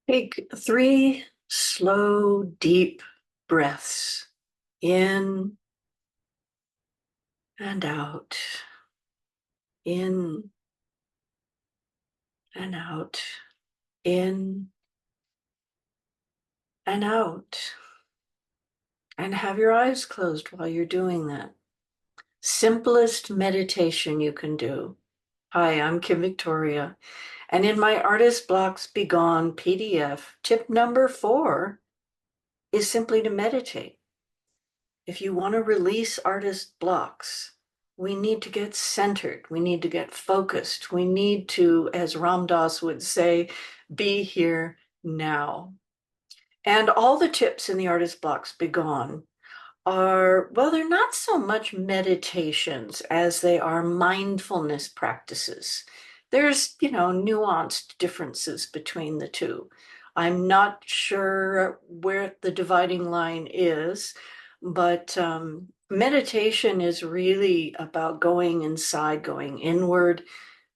Take three slow, deep breaths in and out, in and out, in and out. And have your eyes closed while you're doing that. Simplest meditation you can do. Hi, I'm Kim Victoria. And in my Artist Blocks Be Gone PDF, tip number 4 is simply to meditate. If you want to release artist blocks, we need to get centered. We need to get focused. We need to, as Ram Dass would say, be here now. And all the tips in the Artist Blocks Be Gone are, well, they're not so much meditations as they are mindfulness practices. There's, nuanced differences between the two. I'm not sure where the dividing line is, but meditation is really about going inside, going inward,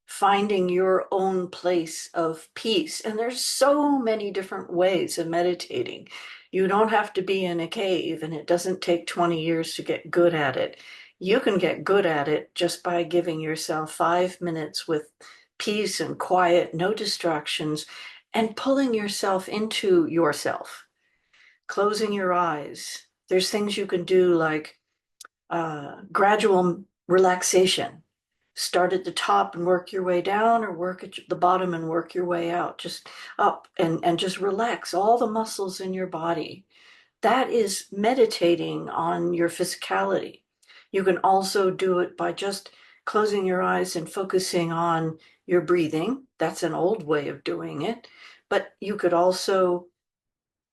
finding your own place of peace. And there's so many different ways of meditating. You don't have to be in a cave, and it doesn't take 20 years to get good at it. You can get good at it just by giving yourself 5 minutes with peace and quiet, no distractions, and pulling yourself into yourself, closing your eyes. There's things you can do like gradual relaxation. Start at the top and work your way down, or work at the bottom and work your way out, just up and just relax all the muscles in your body. That is meditating on your physicality. You can also do it by just closing your eyes and focusing on your breathing. That's an old way of doing it. But you could also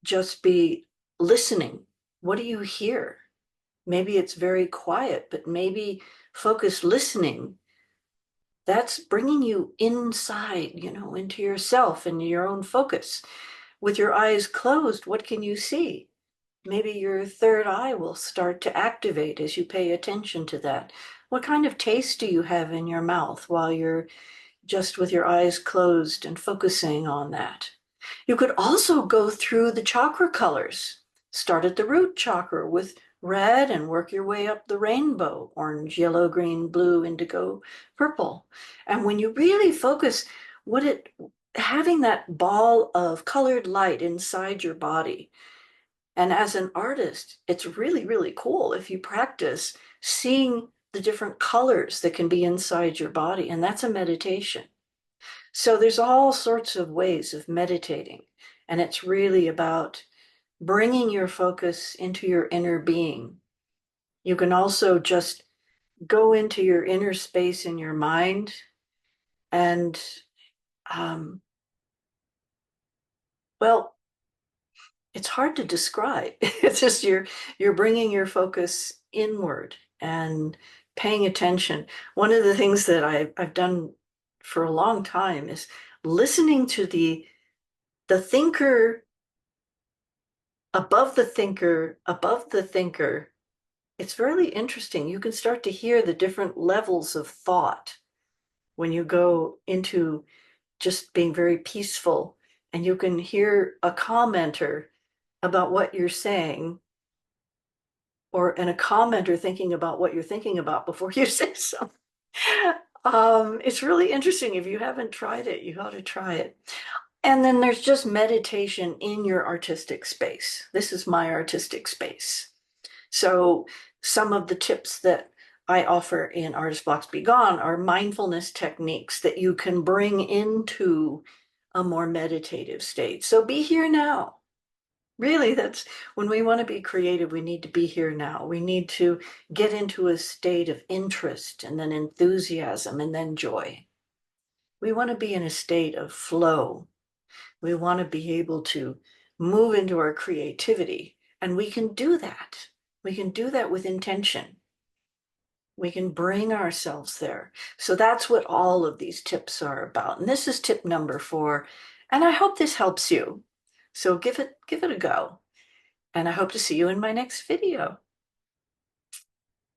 just be listening. What do you hear? Maybe it's very quiet, but maybe focused listening, that's bringing you inside, into yourself and your own focus. With your eyes closed, what can you see? Maybe your third eye will start to activate as you pay attention to that. What kind of taste do you have in your mouth while you're just with your eyes closed and focusing on that? You could also go through the chakra colors. Start at the root chakra with red and work your way up the rainbow: orange, yellow, green, blue, indigo, purple. And when you really focus, what it having that ball of colored light inside your body. And as an artist, it's really, really cool if you practice seeing the different colors that can be inside your body. And that's a meditation. So there's all sorts of ways of meditating, and it's really about bringing your focus into your inner being. You can also just go into your inner space in your mind and, um, well, it's hard to describe. It's just you're bringing your focus inward and paying attention. One of the things that I've done for a long time is listening to the thinker above the thinker, above the thinker. It's really interesting. You can start to hear the different levels of thought when you go into just being very peaceful, and you can hear a commenter about what you're saying, and a commenter thinking about what you're thinking about before you say something. It's really interesting. If you haven't tried it, you ought to try it. And then there's just meditation in your artistic space. This is my artistic space. So some of the tips that I offer in Artist Blocks Be Gone are mindfulness techniques that you can bring into a more meditative state. So be here now. Really, that's when we want to be creative, we need to be here now. We need to get into a state of interest and then enthusiasm and then joy. We want to be in a state of flow. We want to be able to move into our creativity, and we can do that. We can do that with intention. We can bring ourselves there. So that's what all of these tips are about. And this is tip number 4. And I hope this helps you. So give it a go. And I hope to see you in my next video.